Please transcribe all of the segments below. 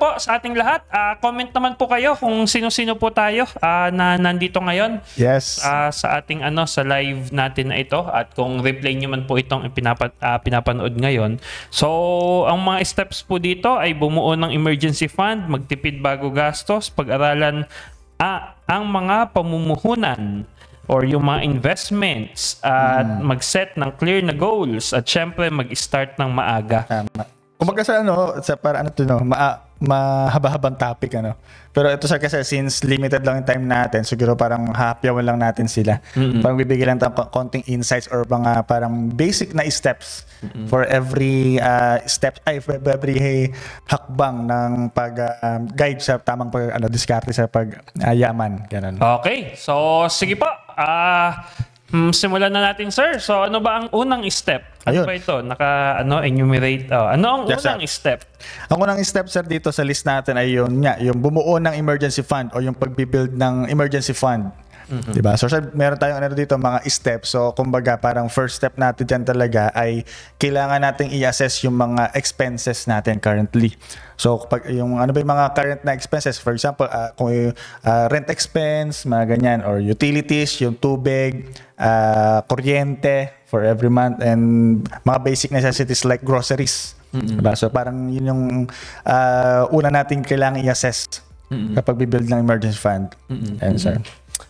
po sa ating lahat. Comment naman po kayo kung sino-sino po tayo na nandito ngayon. Yes. Sa ating sa live natin na ito, at kung replay nyo man po itong pinapanood ngayon. So, ang mga steps po dito ay bumuo ng emergency fund, magtipid bago gastos, pag-aralan ang mga pamumuhunan or yung mga investments, at mag-set ng clear na goals, at syempre mag-start ng maaga. Tama. Kumbaga sa para mahaba-habang topic Pero ito sir, kasi since limited lang yung time natin, siguro parang hapyawan lang natin sila. Parang bibigyan lang tayo konting insights or mga parang basic na steps for every every hakbang ng pag-guide sa tamang diskarte sa pag-yaman. Ganun. Okay. So, sige po. Simulan na natin, sir. So, ano ba ang unang step? Ano ba ito? Enumerate. Ano ang unang step? Ang unang step, sir, dito sa list natin ay yung bumuo ng emergency fund o yung pag-build ng emergency fund. Diba? So, sir, meron tayong dito mga steps. So, kumbaga, parang first step natin dyan talaga ay kailangan nating i-assess yung mga expenses natin currently. So, kapag yung ba yung mga current na expenses, for example, kung rent expense, mga ganyan, or utilities, yung tubig, kuryente for every month, and mga basic necessities like groceries. Diba? So, parang yun yung una nating kailangan i-assess kapag bibuild ng emergency fund. And, sir.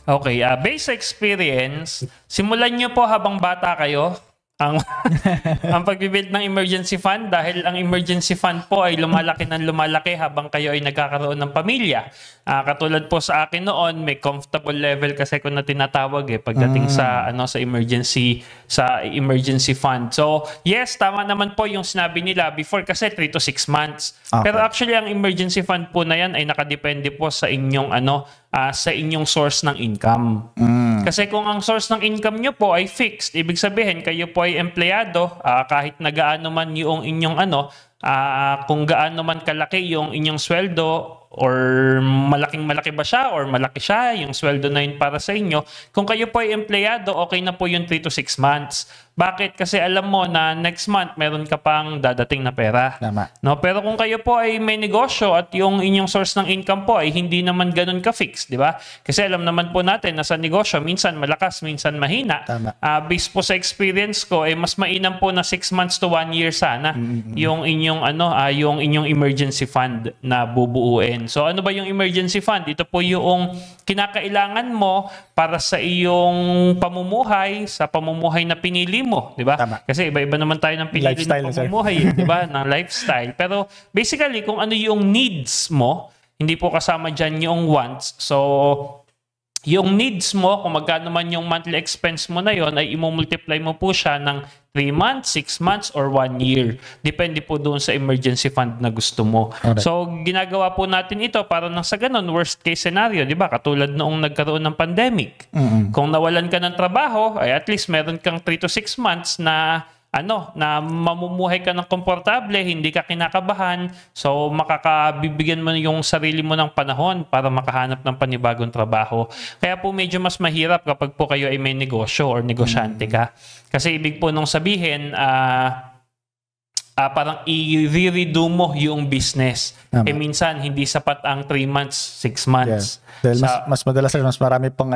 Okay, base experience, simulan nyo po habang bata kayo ang pag-build ng emergency fund, dahil ang emergency fund po ay lumalaki ng lumalaki habang kayo ay nagkakaroon ng pamilya. Katulad po sa akin noon, may comfortable level kasi ko na tinatawag pagdating sa emergency fund. So, yes, tama naman po yung sinabi nila before, kasi 3 to 6 months. Okay. Pero actually ang emergency fund po na yan ay nakadepende po sa inyong sa inyong source ng income. Kasi kung ang source ng income nyo po ay fixed, ibig sabihin kayo po ay empleyado, kahit na gaano man yung inyong kung gaano man kalaki yung inyong sweldo, or malaking-malaki ba siya or malaki siya, yung sweldo na yun para sa inyo. Kung kayo po ay empleyado, okay na po yung 3 to 6 months. Bakit? Kasi alam mo na next month meron ka pang dadating na pera. Tama. No? Pero kung kayo po ay may negosyo at yung inyong source ng income po ay hindi naman ganun ka-fix, di ba? Kasi alam naman po natin na sa negosyo, minsan malakas, minsan mahina. Tama. Based po sa experience ko, mas mainam po na 6 months to 1 year sana yung inyong yung inyong emergency fund na bubuuin. So ano ba yung emergency fund? Ito po yung kinakailangan mo para sa iyong pamumuhay, sa pamumuhay na pinili mo, di ba? Kasi iba-iba naman tayo ng pinili ng pamumuhay, di ba? Ng lifestyle. Pero basically, kung ano yung needs mo, hindi po kasama dyan yung wants. So, yung needs mo, kung magkano man yung monthly expense mo na yon, ay imumultiply mo po siya ng 3 months, 6 months, or 1 year. Depende po doon sa emergency fund na gusto mo. Okay. So, ginagawa po natin ito para nang sa ganun, worst case scenario, di ba? Katulad noong nagkaroon ng pandemic. Kung nawalan ka ng trabaho, ay at least meron kang 3 to 6 months na na mamumuhay ka ng komportable, hindi ka kinakabahan, so makakabibigyan mo yung sarili mo ng panahon para makahanap ng panibagong trabaho. Kaya po medyo mas mahirap kapag po kayo ay may negosyo or negosyante ka. Kasi ibig po nung sabihin, parang i-redo mo yung business. Minsan, hindi sapat ang 3 months, 6 months. Yeah. Dahil mas madalas, mas marami pang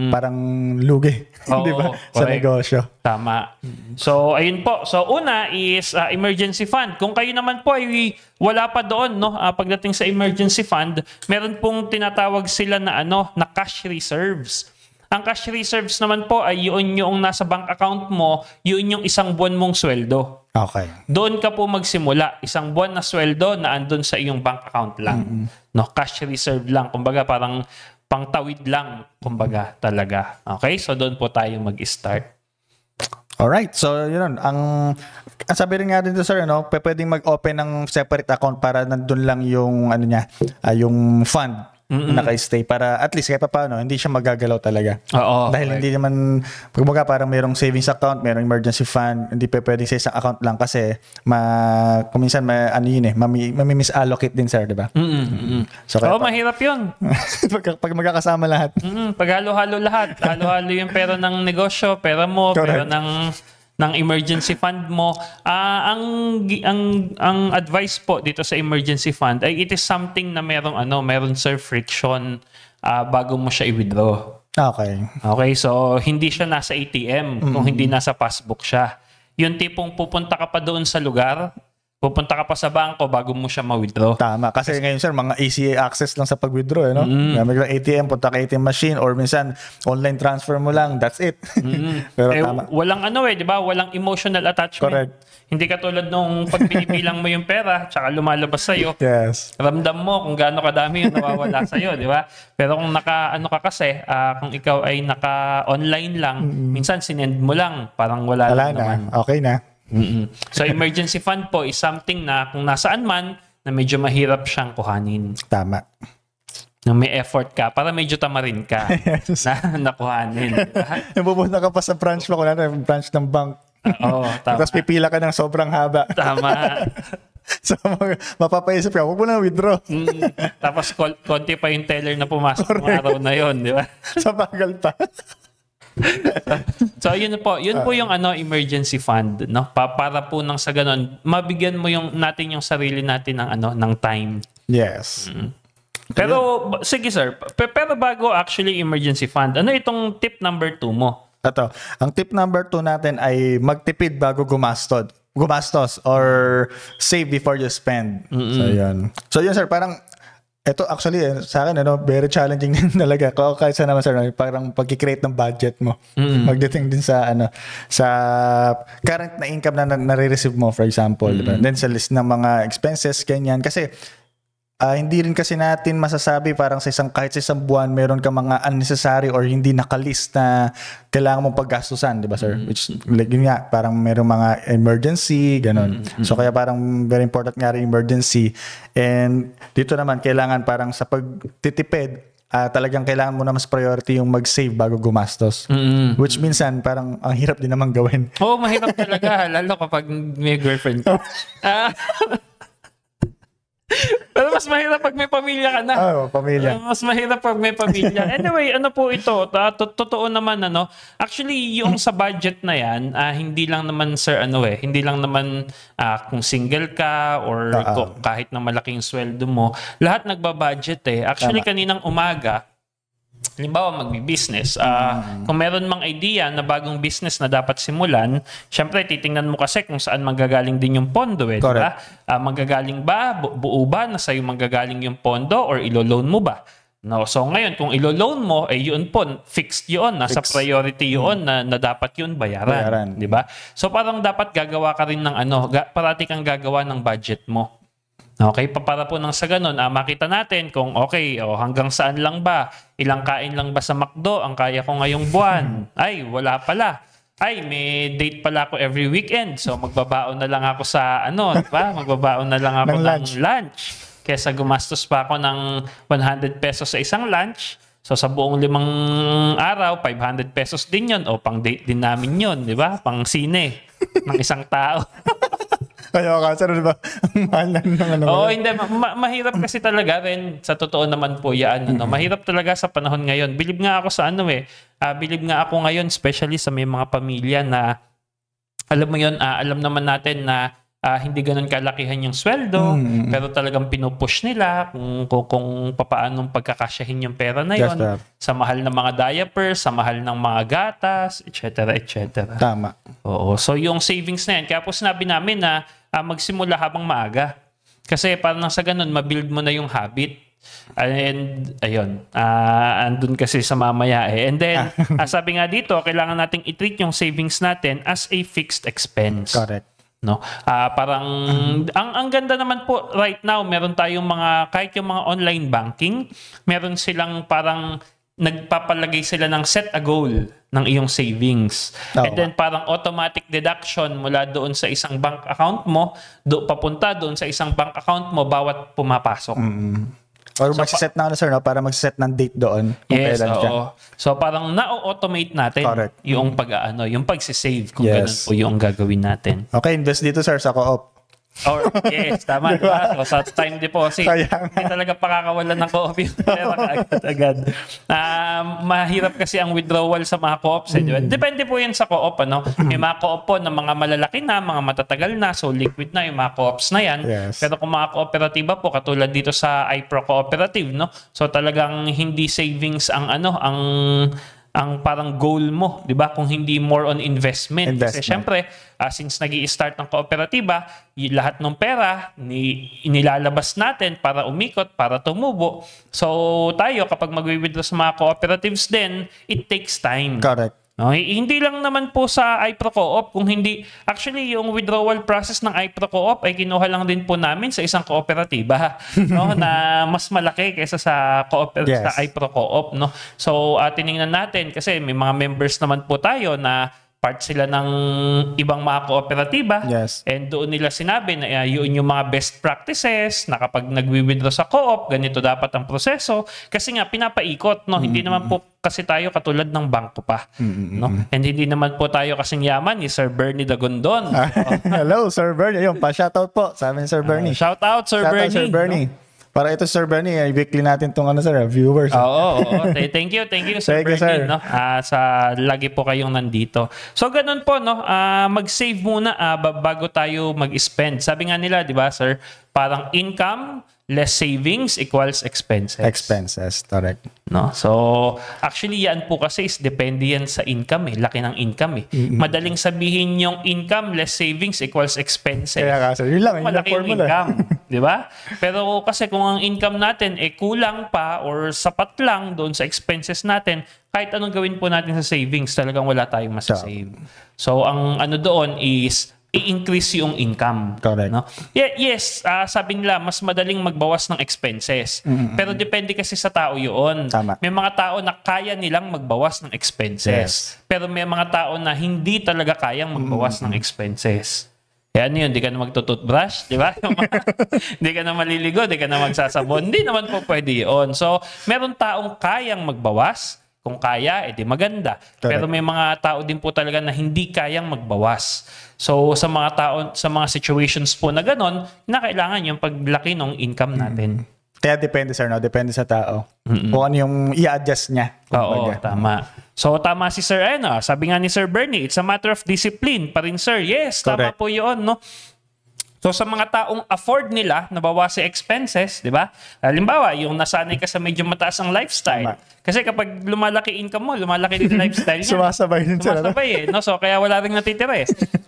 parang lugi. Di ba? Sa negosyo. Tama. So, ayun po. So, una is emergency fund. Kung kayo naman po ay wala pa doon, pagdating sa emergency fund, meron pong tinatawag sila na na cash reserves. Ang cash reserves naman po ay yun yung nasa bank account mo, yun yung isang buwan mong sweldo. Okay. Doon ka po magsimula. Isang buwan na sweldo na andun sa iyong bank account lang. No, cash reserve lang. Kumbaga parang pangtawid lang. Kumbaga talaga. Okay? So doon po tayo mag-start. Alright. So yun. Ang sabi rin nga dito, sir, pwedeng mag-open ng separate account para nandun lang yung yung fund. Naka-stay para at least kahit pa paano hindi siya magagalaw talaga. Oo, dahil hindi naman kumbaga parang merong savings account, merong emergency fund, hindi pa pwedeng sa isang account lang kasi kung minsan mami-misallocate din, sir, di ba? So mahirap 'yun. pag magkakasama lahat. Pag halo-halo lahat, halo-halo yung pera ng negosyo, pera mo, pera ng ng emergency fund mo. Ang advice po dito sa emergency fund ay it is something na meron sir friction bago mo siya i-withdraw. Okay. Okay, so hindi siya nasa ATM kung hindi nasa passbook siya. Yung tipong pupunta ka pa doon sa lugar, pupunta ka pa sa bangko bago mo siya ma-withdraw. Tama. Kasi ngayon sir, mga easy access lang sa pag-withdraw. No? Gamit lang ATM, punta ka ATM machine or minsan online transfer mo lang. That's it. Pero tama. Walang di ba? Walang emotional attachment. Correct. Hindi katulad nung pag binibilang mo yung pera tsaka lumalabas sa'yo. Yes. Ramdam mo kung gaano kadami yung nawawala sa'yo, di ba? Pero kung kung ikaw ay naka-online lang, minsan sinend mo lang, parang wala lang naman. Okay na. So emergency fund po is something na kung nasaan man, na medyo mahirap siyang kuhanin. Tama. Na may effort ka, para medyo tamarin ka na nakuhanin. Diba? Pupunta ka pa sa branch mo, branch ng bank. Oo, tama. Tapos pipila ka ng sobrang haba. Tama. So, mapapaisip ka, huwag mo na withdraw. Tapos konti pa yung teller na pumasok ng araw na yon, di ba? Sa bagal pa. So yun po yung emergency fund, no? Para po nang sa ganun, mabigyan mo natin yung sarili natin ng time. Yes. Pero sige sir, pero bago actually emergency fund, ano itong tip number 2 mo? Ito, ang tip number 2 natin ay magtipid bago gumastos or save before you spend. So yun sir, parang ito actually sa akin very challenging din talaga. Kahit sa naman sir, parang pag-create ng budget mo. Magdating din sa sa current na income na nare-receive mo for example, diba? Then sa list ng mga expenses ganyan kasi hindi rin kasi natin masasabi parang kahit sa isang buwan meron ka mga unnecessary or hindi nakalist na kailangan mong paggastusan, di ba sir? Which like yun nga, parang meron mga emergency, ganun. So kaya parang very important nga rin emergency. And dito naman kailangan parang sa pagtitipid, talagang kailangan mo na mas priority yung mag-save bago gumastos. Which minsan parang ang hirap din naman gawin. Oo, mahirap talaga. Lalo kapag may girlfriend ka. Pero mas mahirap pag may pamilya ka na. Pamilya. Mas mahirap pag may pamilya. Anyway, ano po ito? Totoo naman, Actually, yung sa budget na yan, hindi lang naman, sir, hindi lang naman kung single ka or kahit na malaking sweldo mo, lahat nagbabudget eh. Actually, kaninang umaga, halimbawa magbi-business, kung meron mang idea na bagong business na dapat simulan, syempre titingnan mo kasi kung saan manggagaling din yung pondo eh, diba? Manggagaling ba, buo ba na sa'yo manggagaling yung pondo or ilo-loan mo ba? No, so ngayon kung ilo-loan mo, yun po, fixed yun, nasa priority yun na dapat yun bayaran. Di ba? So parang dapat gagawa ka rin ng parati kang gagawa ng budget mo. Okay, para po nang sa ganun, makita natin kung hanggang saan lang ba, ilang kain lang ba sa McDo ang kaya ko ngayong buwan? Ay, wala pala. Ay, may date pala ako every weekend. So magbabaon na lang ako sa diba? Magbabaon na lang ako ng lunch. Kesa gumastos pa ako ng 100 pesos sa isang lunch. So sa buong 5 araw, 500 pesos din yun. O pang date din namin yun, di ba? Pang sine ng isang tao. Kaya sir, di ba? Hindi. Mahirap kasi talaga rin. Sa totoo naman po yan. Mahirap talaga sa panahon ngayon. Bilib nga ako sa bilib nga ako ngayon, especially sa may mga pamilya na, alam mo yun, alam naman natin na hindi ganun kalakihan yung sweldo, pero talagang pinupush nila kung papaanong pagkakasyahin yung pera na yun. Sa mahal ng mga diapers, sa mahal ng mga gatas, etc. etc. Tama. Oo. So yung savings na yan, kaya po sinabi namin na magsimula habang maaga. Kasi parang sa ganun, mabuild mo na yung habit. And ayun, andun kasi sa mamaya eh. And then, sabi nga dito, kailangan nating i-treat yung savings natin as a fixed expense. Correct. No? Parang ang ganda naman po right now, meron tayong kahit yung mga online banking, meron silang parang nagpapalagay sila ng set a goal ng iyong savings. And then parang automatic deduction mula doon sa isang bank account mo, papunta doon sa isang bank account mo bawat pumapasok. Or magsiset na sir, para magsiset ng date doon. Yes, oo. So parang na-automate natin yung yung pagsisave kung ganun po yung gagawin natin. Okay, invest dito sir sa Co-op. Or, yes, tama. Diba? So, sa time deposit, Kaya hindi talaga pakakawalan ng co-op yung pera agad-agad. Mahirap kasi ang withdrawal sa mga co-ops. Diba? Depende po yan sa co-op. Ano? May mga co-op po na mga malalaki na, mga matatagal na, so liquid na yung mga co-ops na yan. Yes. Pero kung mga kooperatiba po, katulad dito sa iPro Cooperative, no? So talagang hindi savings ang parang goal mo, 'di ba? Kung hindi more on investment. Kasi syempre, since nag-i-start ng kooperatiba, lahat ng pera inilalabas natin para umikot, para tumubo. So tayo kapag magwi-withdraw sa mga cooperatives din, it takes time. Correct. No, hindi lang naman po sa iPro Co-op, kung hindi, actually yung withdrawal process ng iPro Co-op ay kinuha lang din po namin sa isang kooperatiba, no, na mas malaki kaysa sa sa iPro Co-op, no. So tiningnan natin kasi may mga members naman po tayo na part sila ng ibang mga kooperatiba. Yes. And doon nila sinabi na yun yung mga best practices na kapag nagwi-withdraw sa co-op, ganito dapat ang proseso. Kasi nga, pinapaikot. No? Hindi naman po kasi tayo katulad ng bangko pa. No? And hindi naman po tayo kasing yaman ni Sir Bernie Dagondon. Hello, Sir Bernie. Ayun, pa-shoutout po sa amin, Sir Bernie. Shoutout, Sir Bernie. Sir Bernie. No? Para ito, Sir Bernie, weekly natin itong viewers. Oo. Thank you, Sir Bernie. Sir. No? Sa lagi po kayong nandito. So, ganun po, no? Mag-save muna bago tayo mag-spend. Sabi nga nila, di ba, sir, parang income less savings equals expenses. Expenses, correct. No? So, actually, yan po kasi is depende yan sa income. Laki ng income. Madaling sabihin yung income less savings equals expenses. Kaya kasi, yun lang. Malaki yung income. Di ba? Pero kasi kung ang income natin kulang pa or sapat lang doon sa expenses natin, kahit anong gawin po natin sa savings, talagang wala tayong masasave. So, ang doon is i-increase yung income. Correct. No? Yes, sabi nila, mas madaling magbawas ng expenses. Pero depende kasi sa tao yun. Tama. May mga tao na kaya nilang magbawas ng expenses. Pero may mga tao na hindi talaga kayang magbawas ng expenses. Kaya ano yun, di ka na magtututbrush, di ba? Di ka na maliligo, di ka na magsasabon. Hindi naman po pwede yun. So, meron taong kayang magbawas. Kung kaya, edi maganda. Correct. Pero may mga tao din po talaga na hindi kayang magbawas. So sa mga tao, sa mga situations po na ganon, kailangan yung paglaki ng income natin. Kaya depende, sir, no? Depende sa tao. Kung ano yung i-adjust niya. Oo, tama. So tama si Sir sabi nga ni Sir Bernie, it's a matter of discipline pa rin, sir. Yes, correct. Tama po yun, no? So sa mga taong afford nila na bawasan expenses, di ba? Halimbawa, yung nasanay ka sa medyo mataas ang lifestyle. Tama. Kasi kapag lumalaki income mo, lumalaki din lifestyle niya. Sumasabay din sila. Sumasabay no? So kaya wala rin natitira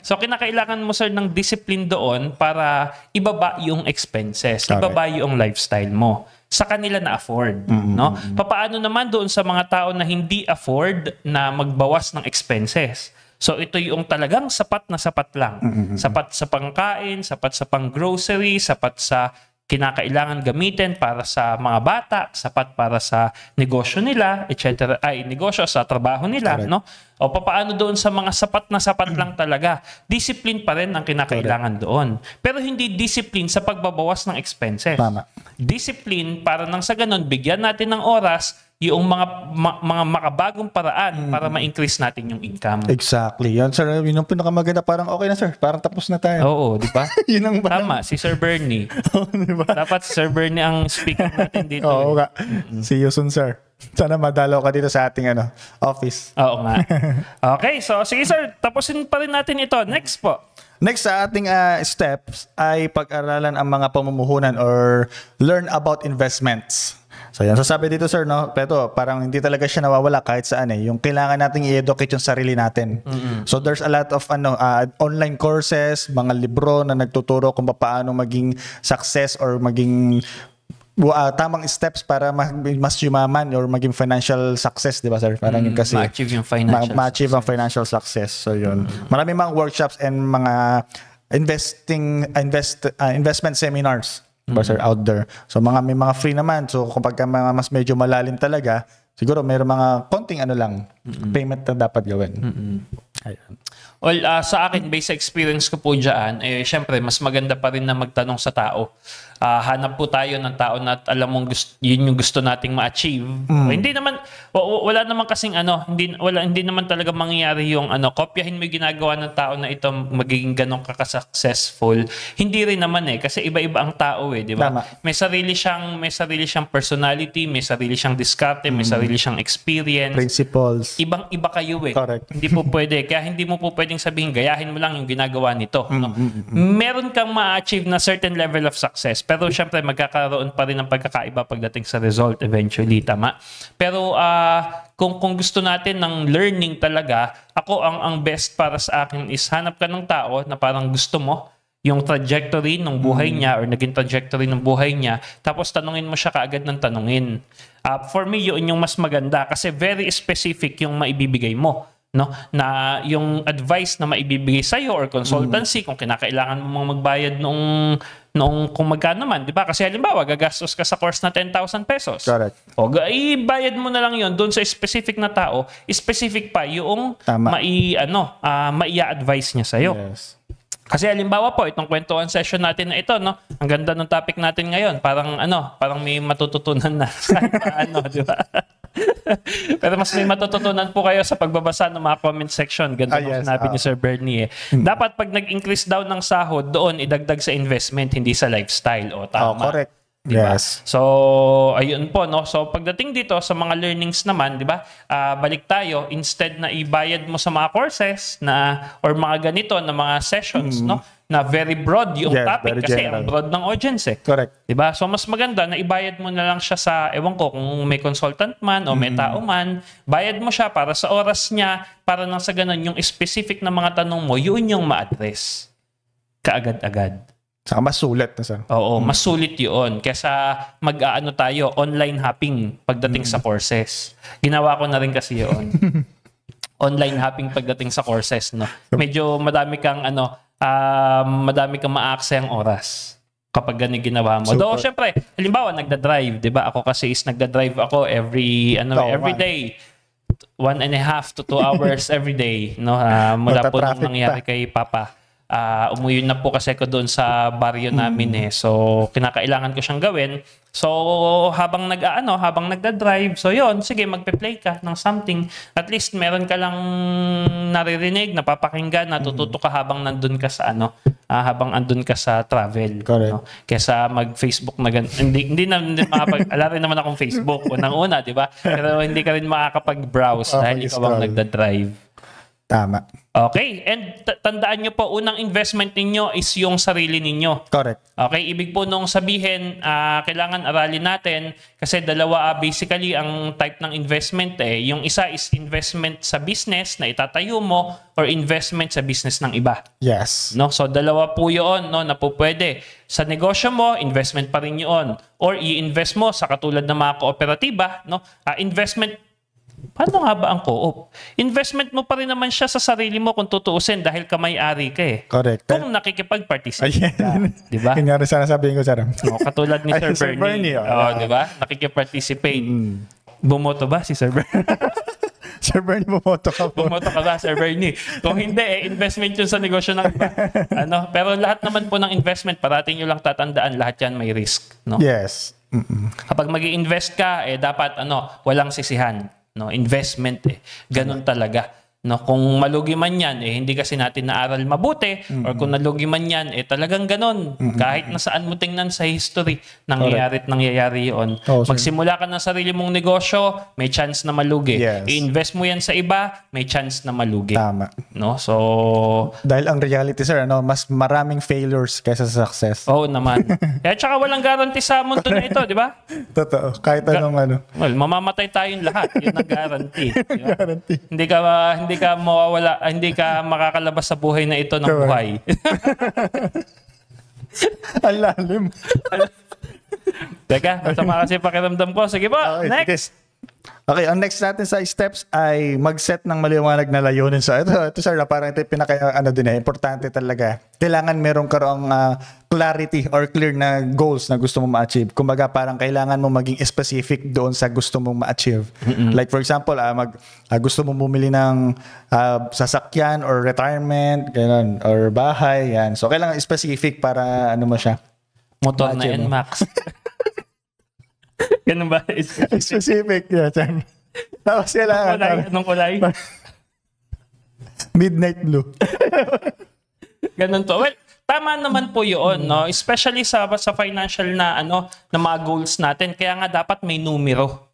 So kinakailangan mo, sir, ng discipline doon para ibaba yung expenses, ibaba yung lifestyle mo sa kanila na afford, no? Papaano naman doon sa mga tao na hindi afford na magbawas ng expenses? So ito yung talagang sapat na sapat lang. Sapat sa pangkain, sapat sa pang-grocery, sapat sa kinakailangan gamitin para sa mga bata, sapat para sa negosyo nila, etc. Negosyo sa trabaho nila, correct. No? O papaano doon sa mga sapat na sapat lang talaga? Discipline pa rin ang kinakailangan doon. Pero hindi discipline sa pagbabawas ng expenses. Tama. Discipline para nang sa ganun, bigyan natin ng oras yung mga makabagong paraan para ma-increase natin yung income. Exactly. Yan, sir. Yun yung pinakamaganda. Parang okay na, sir. Parang tapos na tayo. Oo, di ba? Yun ang tama, si Sir Bernie. Diba? Dapat si Sir Bernie ang speaker natin dito. Oo nga. See you soon, sir. Sana madalaw ka dito sa ating office. Oo nga. Okay, so sige sir, tapusin pa rin natin ito. Next po. Next sa ating steps ay pag-aralan ang mga pamumuhunan or learn about investments. So yan. So sabi dito, sir, no, pero parang hindi talaga siya nawawala kahit saan Yung kailangan nating i-educate yung sarili natin. So there's a lot of online courses, mga libro na nagtuturo kung paano maging success or maging tamang steps para mas yumaman or maging financial success, di ba, sir? Parang yun kasi ma-achieve yung financial ma-achieve ang financial success. So yun. Marami mga workshops and mga investment seminars, diba, sir, out there. So may mga free naman. So kapag mga mas medyo malalim talaga, siguro mayroong mga konting lang, payment na dapat gawin. Ayun. Well, sa akin, based sa experience ko po dyan, syempre, mas maganda pa rin na magtanong sa tao. Hanap po tayo ng tao na alam mong yun yung gusto nating ma-achieve. Hindi naman, wala naman kasing hindi naman talaga mangyayari yung kopyahin mo yung ginagawa ng tao na ito magiging ganong successful. Hindi rin naman kasi iba-iba ang tao di ba? May sarili siyang personality, may sarili siyang diskarte, may sarili siyang experience. Principles. Ibang-iba kayo Correct. Hindi po pwede. Kaya hindi mo po pwedeng sabihin, gayahin mo lang yung ginagawa nito. No? Meron kang ma-achieve na certain level of success. Pero syempre, magkakaroon pa rin ng pagkakaiba pagdating sa result eventually. Tama? Pero kung gusto natin ng learning talaga, ang best para sa akin is hanap ka ng tao na parang gusto mo yung trajectory ng buhay niya or naging trajectory ng buhay niya, tapos tanungin mo siya kaagad ng tanungin. For me, yun yung mas maganda kasi very specific yung maibibigay mo. No, na yung advice na maibibigay sa iyo or consultancy kung kinakailangan mo magbayad noong kung magkano man, di ba? Kasi halimbawa gagastos ka sa course na 10,000 pesos. Correct. O ibayad mo na lang yon doon sa specific na tao, specific pa yung mai-advise niya sa iyo. Yes. Kasi halimbawa po, itong kwentuhan session natin na ito, no? Ang ganda ng topic natin ngayon. Parang may matututunan na sa di ba? Pero mas may matututunan po kayo sa pagbabasa ng mga comment section. Ganda ng sinabi ni Sir Bernie. Dapat pag nag-increase daw ng sahod, doon idagdag sa investment, hindi sa lifestyle. Tama. Correct. Diba? Yes. So, ayun po, no? So, pagdating dito sa mga learnings naman, di ba? Balik tayo, instead na ibayad mo sa mga courses or mga ganito na mga sessions, no? Na very broad yung topic kasi ang broad ng audience. Correct. Di ba? So, mas maganda na ibayad mo na lang siya sa, ewan ko, kung may consultant man o may tao man, bayad mo siya para sa oras niya, para nang sa ganun, yung specific na mga tanong mo, yun yung ma-address. Kaagad-agad. Saka mas sulit na sir. Oo, mas sulit yun. Kesa tayo, online hopping pagdating sa courses. Ginawa ko na rin kasi yun. Online hopping pagdating sa courses, no? Medyo madami kang ma-access ang oras kapag ganun ginawa mo. Though, syempre, halimbawa, nagda-drive, di ba? Ako kasi nagda-drive ako every day. 1.5 to 2 hours every day, no? Mula po nung nangyari kay Papa. Umuwi na po kasi ako doon sa baryo namin So, kinakailangan ko siyang gawin. So, habang nagda-drive, so yon, sige, magpe-play ka ng something. At least meron ka lang naririnig, napapakinggan, natututo ka habang nandun ka sa habang andun ka sa travel. Correct. No? Kesa mag-Facebook na hindi ala rin naman akong Facebook unang-una, di ba? Pero hindi ka rin makakapag-browse dahil ikaw ang nagda-drive. Tama. Okay, and tandaan nyo po, unang investment ninyo is yung sarili ninyo. Correct. Okay, ibig po nung sabihin, kailangan aralin natin kasi dalawa basically ang type ng investment Yung isa is investment sa business na itatayo mo or investment sa business ng iba. Yes. No? So dalawa po 'yon, no, na po pwede. Sa negosyo mo, investment pa rin 'yon. Or i-invest mo sa katulad ng mga kooperatiba, no? Investment. Paano nga ba ang co-op? Investment mo pa rin naman siya sa sarili mo kung tutuusin dahil kamay-ari ka Correct. Kung nakikipag-participate ka. Diba? Kunyari sana sabihin ko, sir. Katulad ni Sir Bernie. Diba? Nakikipag-participate. Bumoto ba si Sir Bernie? Sir Bernie, bumoto ka po. Bumoto ka ba, Sir Bernie? Kung hindi, investment yun sa negosyo ng iba. Pero lahat naman po ng investment, parating nyo lang tatandaan, lahat yan may risk. No? Yes. Kapag mag-i-invest ka, dapat walang sisihan. No, investment ganun talaga. No, kung malugi man yan, hindi kasi natin naaral mabuti or kung nalugi man yan, talagang ganon. Kahit nasaan mo tingnan sa history, nangyayari yun. Magsimula ka ng sarili mong negosyo, may chance na malugi. Yes. I-invest mo yan sa iba, may chance na malugi. Tama. No, so dahil ang reality, sir, mas maraming failures kaysa sa success. Oo naman. Kaya tsaka walang guarantee sa mundo na ito, di ba? Totoo. Kahit anong Well, mamamatay tayong lahat. Yun ang guarantee. Diba? Guarantee. Hindi ka mawawala, hindi ka makakalabas sa buhay na ito ng buhay. Ang lalim. Teka, masama kasi pakiramdam ko. Sige po, next. Okay, ang next natin sa steps ay mag-set ng maliwanag na layunin. So ito sir, parang ito yung importante talaga. Kailangan meron karong clarity or clear na goals na gusto mo ma-achieve. Kumbaga parang kailangan mo maging specific doon sa gusto mong ma-achieve. Like for example, gusto mo bumili ng sasakyan or retirement, ganun, or bahay, yan. So kailangan specific para ano mo siya. Motor na NMAX. Ganun ba? Specific. Yeah, tapos kailangan. Anong kulay? Midnight blue. Ganun to. Well, tama naman po 'yun, no? Especially sa financial na na mga goals natin. Kaya nga dapat may numero.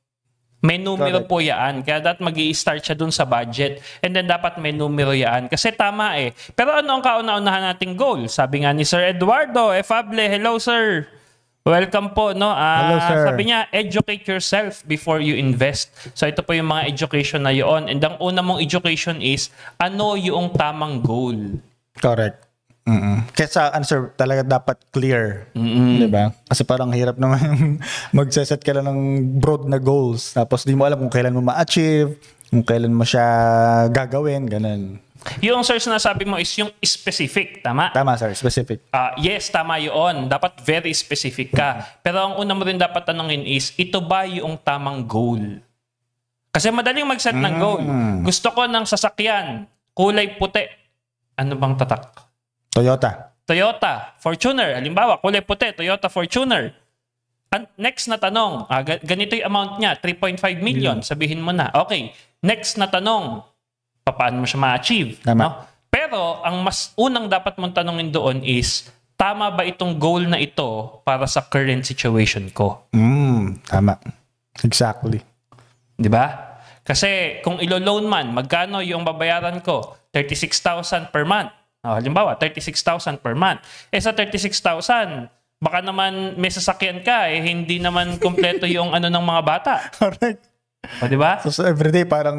May numero po 'yan. Kaya dapat magi-start siya dun sa budget. And then dapat may numero 'yan. Kasi tama eh. Pero ano ang kauna-unahan nating goal? Sabi nga ni Sir Eduardo Efable, hello sir. Welcome po, no? Hello, sir. Sabi niya, educate yourself before you invest. So ito po yung mga education na yun. And ang una mong education is, ano yung tamang goal? Correct. Kaya sa answer talaga dapat clear. Diba? Kasi parang hirap naman magseset ka lang ng broad na goals. Tapos di mo alam kung kailan mo ma-achieve, kung kailan mo siya gagawin, ganun. Yung sir sinasabi mo is yung specific, tama? Tama sir, specific. Yes, tama yun. Dapat very specific ka. Pero ang una mo rin dapat tanungin is, ito ba yung tamang goal? Kasi madaling mag-set ng goal. Gusto ko ng sasakyan, kulay puti. Ano bang tatak? Toyota, Fortuner. Halimbawa, kulay puti, Toyota Fortuner. Next na tanong, ganito yung amount niya, 3.5 million. Sabihin mo na. Okay, next na tanong, paano mo siya ma-achieve? No? Pero ang mas unang dapat mong tanongin doon is, tama ba itong goal na ito para sa current situation ko? Tama. Exactly. Di ba? Kasi kung ilo-loan man, magkano yung babayaran ko? 36,000 per month. Halimbawa, 36,000 per month. Sa 36,000, baka naman may sasakyan ka, hindi naman kompleto yung ng mga bata. Correct. O, di ba? So everyday parang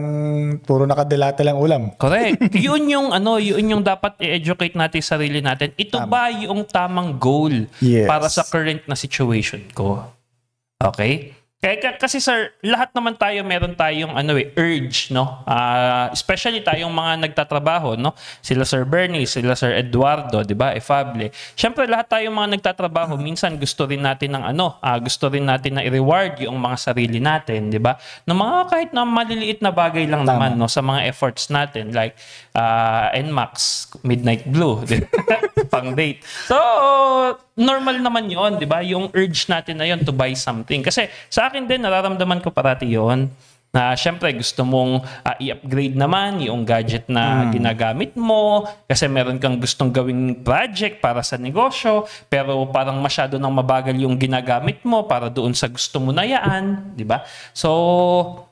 puro nakadelata lang ulam. Correct. Yun yung dapat i-educate natin sarili natin. Ito ba yung tamang goal para sa current na situation ko? Okay? Kasi sir, lahat naman tayo meron tayong urge, no? Especially tayong mga nagtatrabaho, no? Sila Sir Bernie, sila Sir Eduardo, 'di ba? Efable. Syempre lahat tayong mga nagtatrabaho, minsan gusto rin natin ng gusto rin natin na i-reward yung mga sarili natin, 'di ba? Na mga kahit na maliliit na bagay lang naman, no, sa mga efforts natin like NMAX, Midnight Blue, pang date. So, normal naman 'yon, 'di ba? Yung urge natin na 'yon to buy something. Kasi sa akin din nararamdaman ko parati 'yon na syempre gusto mong i-upgrade naman yung gadget na ginagamit mo kasi meron kang gustong gawing project para sa negosyo pero parang masyado nang mabagal yung ginagamit mo para doon sa gusto mo na yaan, 'di ba? So,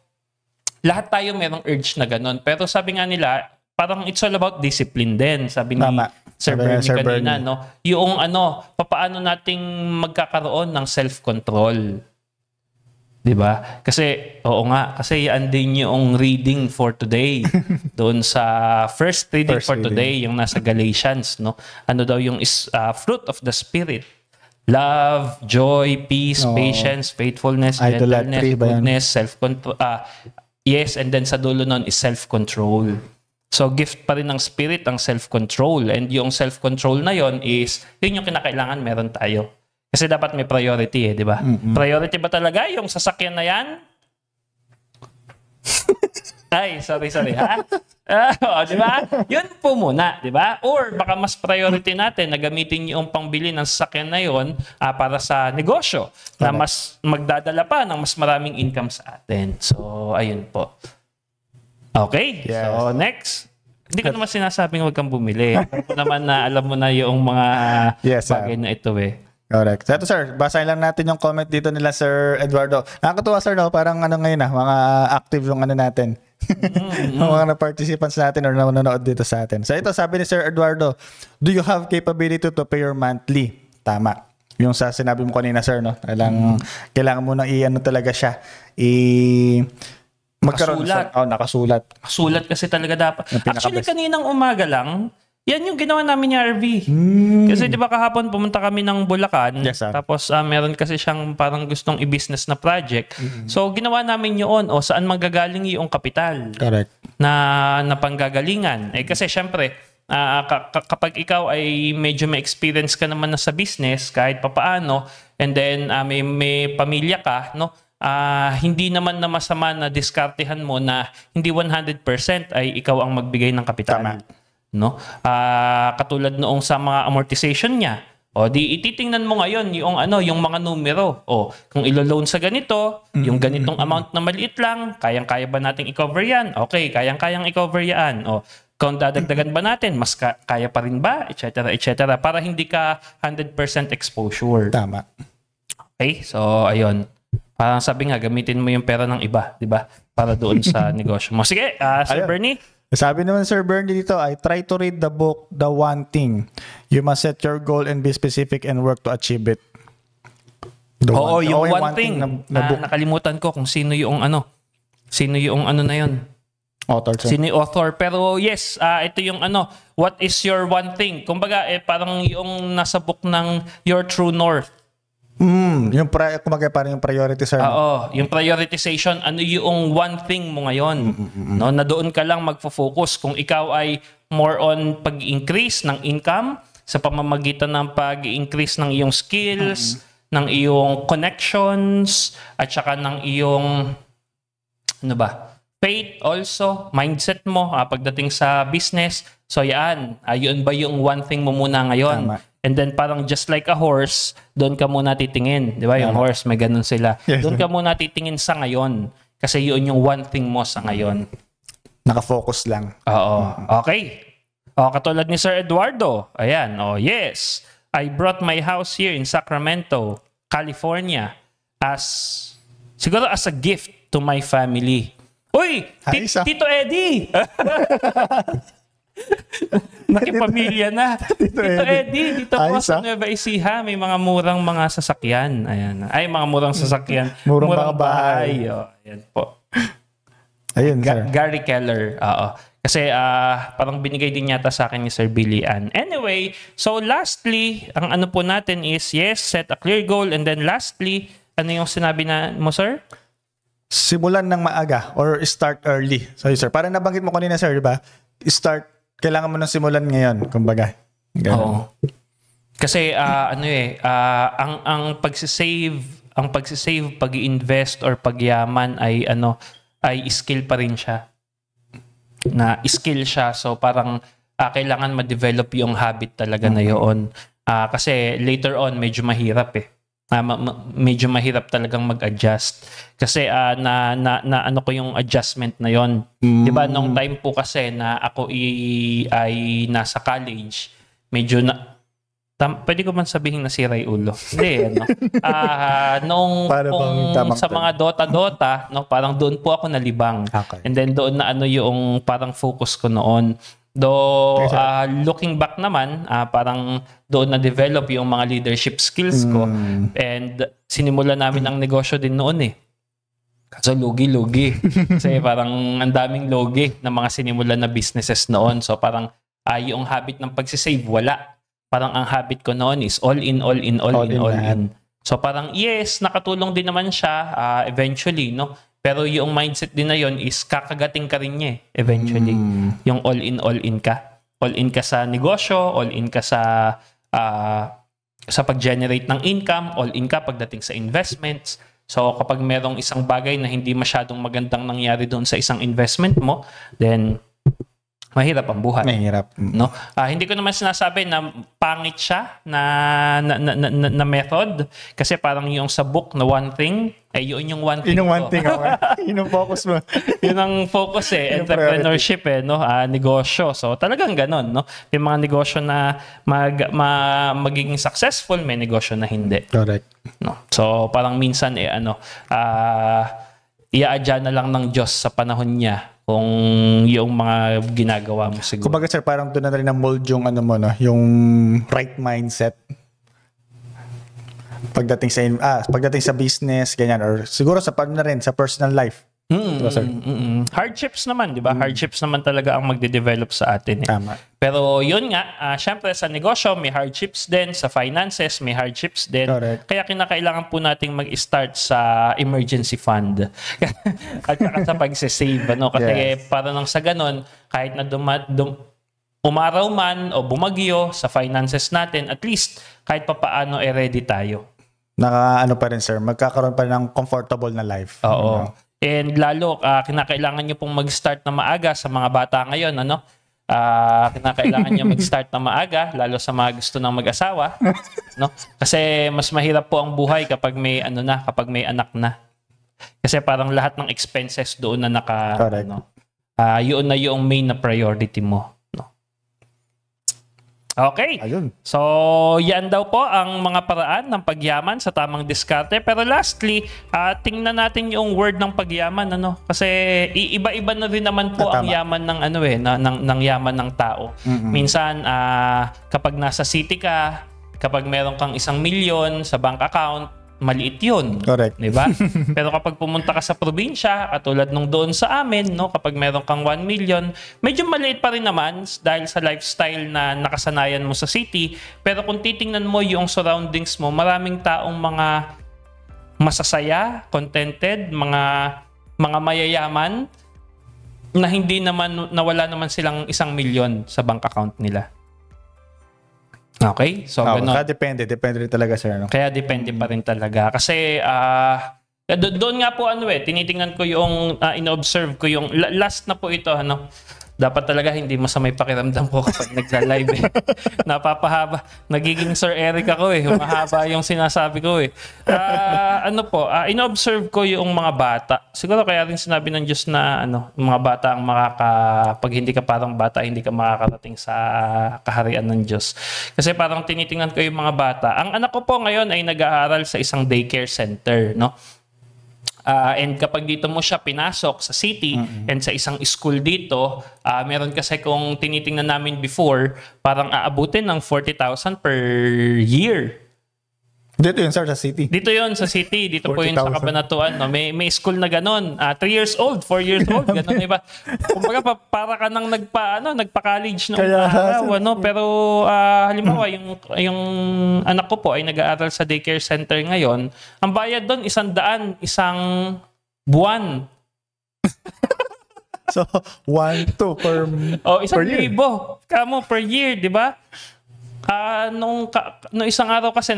lahat tayo merong urge na ganun. Pero sabi nga nila, parang it's all about discipline din. Sabi ni Sir Bernie kanina, no? Yung papaano nating magkakaroon ng self-control. 'Di ba? Kasi yan din yung reading for today. Doon sa first reading today, yung nasa Galatians, no? Ano daw yung fruit of the spirit? Love, joy, peace, patience, faithfulness, gentleness, goodness, self-control. Yes, and then sa dulo nun is self-control. So, gift pa rin ng spirit ang self-control. And yung self-control na yon is, yun yung kinakailangan meron tayo. Kasi dapat may priority di ba? Priority ba talaga yung sasakyan na yan? Ay, sorry, ha? Di ba? Yun po muna, di ba? Or baka mas priority natin na gamitin yung pangbili ng sasakyan na yun para sa negosyo na mas magdadala pa ng mas maraming income sa atin. So, ayun po. Okay, so next. Hindi ko naman sinasabing huwag kang bumili. Naman na alam mo na yung mga bagay na ito Correct. So ito sir, basahin lang natin yung comment dito nila Sir Eduardo. Nakakatuwa sir, no? Parang ngayon mga active yung natin. Mga participants natin or nanonood dito sa atin. So ito sabi ni Sir Eduardo, do you have capability to pay your monthly? Tama. Yung sa sinabi mo kanina sir, no? Kailangan mo nang talaga siya. Nakasulat. Nakasulat. Nakasulat kasi talaga dapat. Actually, kaninang umaga lang, Yan yung ginawa namin ni RV. Kasi di ba kahapon pumunta kami ng Bulacan. Yes, sir. Tapos meron kasi siyang parang gustong i-business na project. So ginawa namin yun. O saan manggagaling yung kapital Correct. na panggagalingan. Kasi syempre, kapag ikaw ay medyo may experience ka naman na sa business, kahit papaano, and then may pamilya ka, no? Hindi naman na masama na diskartehan mo na hindi 100% ay ikaw ang magbigay ng kapital. Tama. No? Katulad noong sa mga amortization niya. O di ititingnan mo ngayon yung mga numero. O kung ilo-loan sa ganito, yung ganitong amount na maliit lang, kayang-kaya ba nating i-cover 'yan? Okay, kayang-kayang i-cover 'yan. O kung dadagdagan ba natin, mas kaya pa rin ba? Etc. Para hindi ka 100% exposure. Tama. Okay? So ayun. Parang sabi nga, gamitin mo yung pera ng iba, di ba? Para doon sa negosyo mo. Sige, Sir Ayun. Bernie. Sabi naman Sir Bernie dito, I try to read the book, The One Thing. You must set your goal and be specific and work to achieve it. Oo, yung one thing. na book. Nakalimutan ko kung sino yung ano na yun. Author, sir. Sino yung author. Pero yes, ito yung what is your one thing? Kumbaga, parang yung nasa book ng Your True North. Kumbaga parang yung priority, sir. Oo, yung prioritization, ano yung one thing mo ngayon? No, na doon ka lang magfo-focus. Kung ikaw ay more on pag-increase ng income sa pamamagitan ng pag-increase ng iyong skills, ng iyong connections, at saka ng iyong faith also, mindset mo pagdating sa business. So yan, yun ba yung one thing mo muna ngayon? Tama. And then parang just like a horse, doon ka muna titingin. Di ba? Yung horse, may ganun sila. Yes. Doon ka muna titingin sa ngayon. Kasi yun yung one thing mo sa ngayon. Nakafocus lang. Oo. Okay. Katulad ni Sir Eduardo. Ayan. Yes. I brought my house here in Sacramento, California siguro as a gift to my family. Uy! Tito Eddie! Nakipamilya na. Tito Eddie, dito po sa Nueva Ecija, may mga murang mga sasakyan. Ayan. Ay, mga murang sasakyan. Murang mga bahay. Ayan po. Ayun, sir. Gary Keller. Oo. Kasi parang binigay din yata sa akin ni Sir Billy Ann. Anyway, so lastly, ang ano po natin is, yes, set a clear goal. And then lastly, ano yung sinabi na mo, sir? Simulan ng maaga or start early. Sorry, sir. Parang nabanggit mo kanina, sir, di ba? Kailangan mo nang simulan ngayon, kumbaga. Oo. Kasi ang pagsisave, pag-i-invest or pagyaman ay skill pa rin siya. Na skill siya, so parang kailangan ma-develop yung habit talaga na yun. Kasi later on medyo mahirap medyo mahirap talagang mag-adjust kasi na ko yung adjustment na yon. 'Di ba nung time po kasi na ako ay nasa college, medyo pwede ko man sabihin na sira yung ulo. Hindi nung sa mga Dota, no, parang doon po ako nalibang. Okay. And then doon na yung parang focus ko noon. Though looking back naman, parang doon na-develop yung mga leadership skills ko. And sinimula namin ang negosyo din noon Kaso lugi-lugi. Kasi parang ang daming lugi ng mga sinimula na businesses noon. So parang yung habit ng pagsisave, wala. Parang ang habit ko noon is all in. So parang yes, nakatulong din naman siya eventually, no? Pero yung mindset din na yon is kakagating ka rin niya eventually. Yung all in ka. All in ka sa negosyo, all in ka sa pag-generate ng income, all in ka pagdating sa investments. So kapag merong isang bagay na hindi masyadong magandang nangyari doon sa isang investment mo, then mahirap ang buhay. Mahirap. No? Hindi ko naman sinasabi na pangit siya na method kasi parang yung sa book na one thing, yun yung one thing. Yun yung one thing. Yun yung focus mo. Yun ang focus entrepreneurship no? Negosyo. So talagang ganon, no? May mga negosyo na magiging successful, may negosyo na hindi. Correct. No? So parang minsan iaadya na lang ng Diyos sa panahon niya kung yung mga ginagawa mo siguro. Kumbaga sir, parang doon na rin na-mold yung yung right mindset. Pagdating sa business, ganyan, or siguro sa na rin sa personal life. Diba, sir? Hardships naman, di ba? Hardships naman talaga ang magde-develop sa atin. Eh. Tama. Pero yun nga, syempre sa negosyo, may hardships din. Sa finances, may hardships din. Correct. Kaya kinakailangan po nating mag-start sa emergency fund. At saka sa pag-save. Ano? Kasi para nang sa ganon, kahit na umaraw man o bumagyo sa finances natin, at least kahit papaano ready tayo. Ano pa rin, sir, magkakaroon pa ng comfortable na life. Oo. And lalo, kinakailangan nyo pong mag-start na maaga sa mga bata ngayon, ano? Kinakailangan nyo mag-start na maaga, lalo sa mga gusto ng mag-asawa, no? Kasi mas mahirap po ang buhay kapag may kapag may anak na. Kasi parang lahat ng expenses doon na yun na yung main na priority mo. Okay. Ayun. So, yan daw po ang mga paraan ng pagyaman sa tamang diskarte. Pero lastly, tingnan natin yung word ng pagyaman, ano? Kasi iba-iba na rin naman po ang yaman ng ng yaman ng tao. Minsan kapag nasa city ka, kapag meron kang 1 milyon sa bank account, maliit yun. Correct. Diba? Pero kapag pumunta ka sa probinsya, katulad nung doon sa amin, no, kapag meron kang 1 million, medyo maliit pa rin naman dahil sa lifestyle na nakasanayan mo sa city. Pero kung titingnan mo yung surroundings mo, maraming taong mga masasaya, contented, mga mayayaman na hindi naman, nawala naman silang 1 milyon sa bank account nila. Okay? So, kaya depende rin talaga, sir. No? Kaya depende pa rin talaga. Kasi, doon nga po, tinitingnan ko yung, in-observe ko yung, last na po ito, dapat talaga hindi masamay pakiramdam ko kapag nagla-live. Napapahaba. Nagiging Sir Eric ako Mahaba yung sinasabi ko in-observe ko yung mga bata. Siguro kaya rin sinabi ng Diyos na mga bata ang pag hindi ka parang bata, hindi ka makakarating sa kaharian ng Diyos. Kasi parang tinitingnan ko yung mga bata. Ang anak ko po ngayon ay nag-aaral sa isang daycare center, no? And kapag dito mo siya pinasok sa city and sa isang school dito, meron kasi kung tinitingnan namin before, parang aabutin ng 40,000 per year. Dito yun, sir, sa city. Dito yun sa city. Dito po yun sa Cabanatuan. No? May school na ganun. 3 years old, 4 years old. Ganun, diba? Kumbaga, para ka nang nagpa-college noong araw. Pero halimbawa, yung anak ko po ay nag-aaral sa daycare center ngayon. Ang bayad doon, 100 isang buwan. So, 1,200 per 1,000. Kamo per year, di ba? Nung isang araw kasi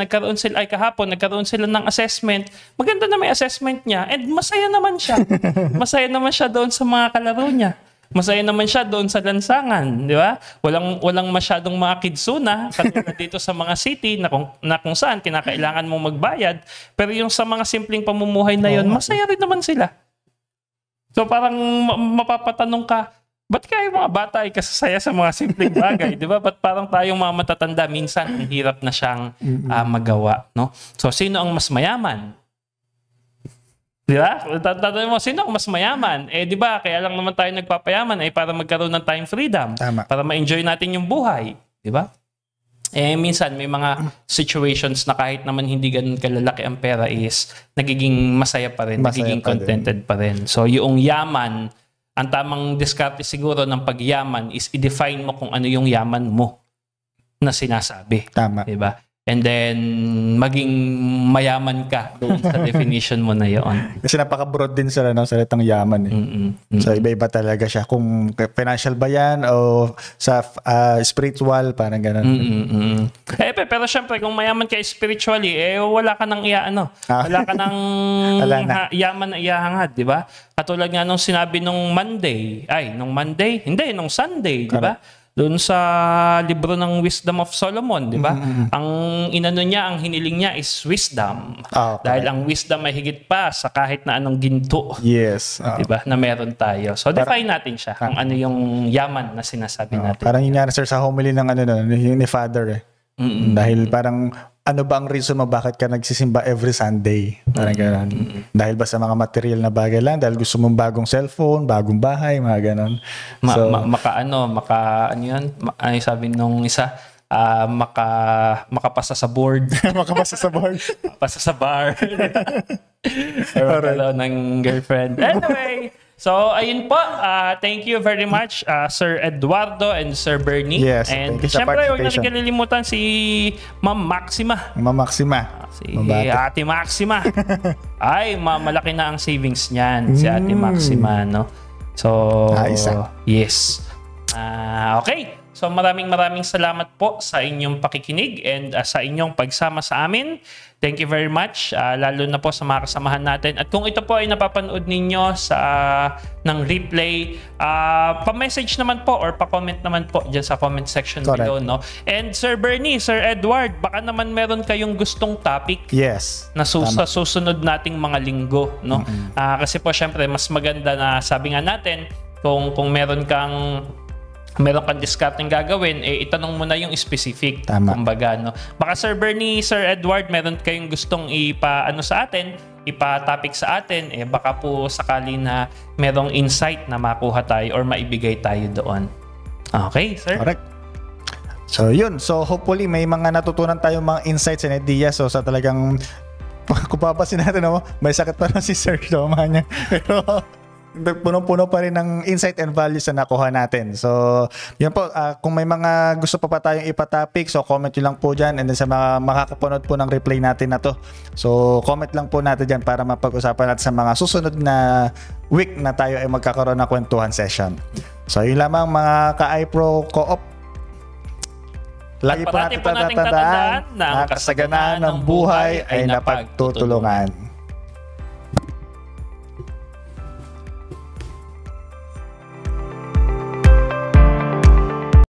kahapon nagkaroon sila ng assessment. Maganda na may assessment niya and masaya naman siya. Masaya naman siya doon sa mga kalaro niya. Masaya naman siya doon sa lansangan, di ba? Walang masyadong mga kidsuna katulad dito sa mga city na kung saan kinakailangan mong magbayad. Pero yung sa mga simpleng pamumuhay na yon, masaya rin naman sila. So parang mapapatanong ka, ba't kaya mga bata ay kasasaya sa mga simpleng bagay? Di ba? Ba't parang tayong mga matatanda, minsan ang hirap na siyang magawa. No? So, sino ang mas mayaman? Di ba? Tatanungin mo, sino ang mas mayaman? Di ba? Kaya lang naman tayo nagpapayaman ay para magkaroon ng time freedom. Tama. Para ma-enjoy natin yung buhay. Di ba? Minsan may mga situations na kahit naman hindi ganun kalalaki ang pera is nagiging masaya pa rin. Nagiging contented pa rin. So, yung yaman, ang tamang diskarte siguro ng pagyaman is i-define mo kung ano yung yaman mo na sinasabi. Tama. Diba? And then, maging mayaman ka doon sa definition mo na yun. Kasi napaka-broad din sila ng salitang yaman. So, iba-iba talaga siya. Kung financial ba yan o sa spiritual, parang gano'n. Pero syempre, kung mayaman ka spiritually, wala ka nang wala ka nang yaman na iahangad, di ba? Katulad nga nung sinabi nung Sunday, di ba? Doon sa libro ng Wisdom of Solomon, di ba? Ang ang hiniling niya is wisdom. Dahil ang wisdom ay higit pa sa kahit na anong ginto. Yes. Di ba? Na meron tayo. So, define natin siya kung ano yung yaman na sinasabi natin. Parang yun nga, sir, sa homily ng ni Father. Dahil parang ano ba ang reason mo bakit ka nagsisimba every Sunday? Parang gano'n. Dahil ba sa mga material na bagay lang? Dahil gusto mong bagong cellphone, bagong bahay, mga gano'n. Ano sabi nung isa? Makapasa sa board. Makapasa sa board. Makapasa sa bar. Or magkaroon ng girlfriend. Anyway, so ayun po. Thank you very much, Sir Eduardo and Sir Bernie. Yes, and thank you sa syempre, huwag natin participation. kalilimutan si Ma'am Maxima. Ma'am Maxima. Si Mabata. Ate Maxima. Ay, malaki na ang savings niyan. Si Ate Maxima, no? So, Isa. yes. Okay. So maraming salamat po sa inyong pakikinig and sa inyong pagsama sa amin. Thank you very much, lalo na po sa mga kasamahan natin. At kung ito po ay napapanood ninyo ng replay, pa-message naman po or pa-comment naman po dyan sa comment section below. No? And Sir Bernie, Sir Edward, baka naman meron kayong gustong topic Yes. na sa susunod nating mga linggo. No? Kasi po syempre mas maganda na sabi nga natin, kung meron kang discarding gagawin, itanong mo na yung specific. Tama. Kumbaga, no? Baka Sir Bernie, Sir Edward, meron kayong gustong ipa-topic sa atin, baka po sakali na merong insight na makuha tayo or maibigay tayo doon. Okay, sir? Correct. So, yun. So, hopefully, may mga natutunan tayong mga insights and ideas. So, sa talagang, kung papasin natin, no, may sakit pa na si Sir Doma niya. Pero, punong-puno pa rin ng insight and values na nakuha natin. So, yun po. Kung may mga gusto pa tayong ipa-topic, so comment nyo lang po dyan. And then sa mga makakapanood po ng replay natin na to. So, comment lang po natin dyan para mapag-usapan natin sa mga susunod na week na tayo ay magkakaroon ng kwentuhan session. So, yun lamang mga ka-iPro Co-op. Lagi po natin tatandaan na ang kasaganaan ng buhay ay napagtutulungan.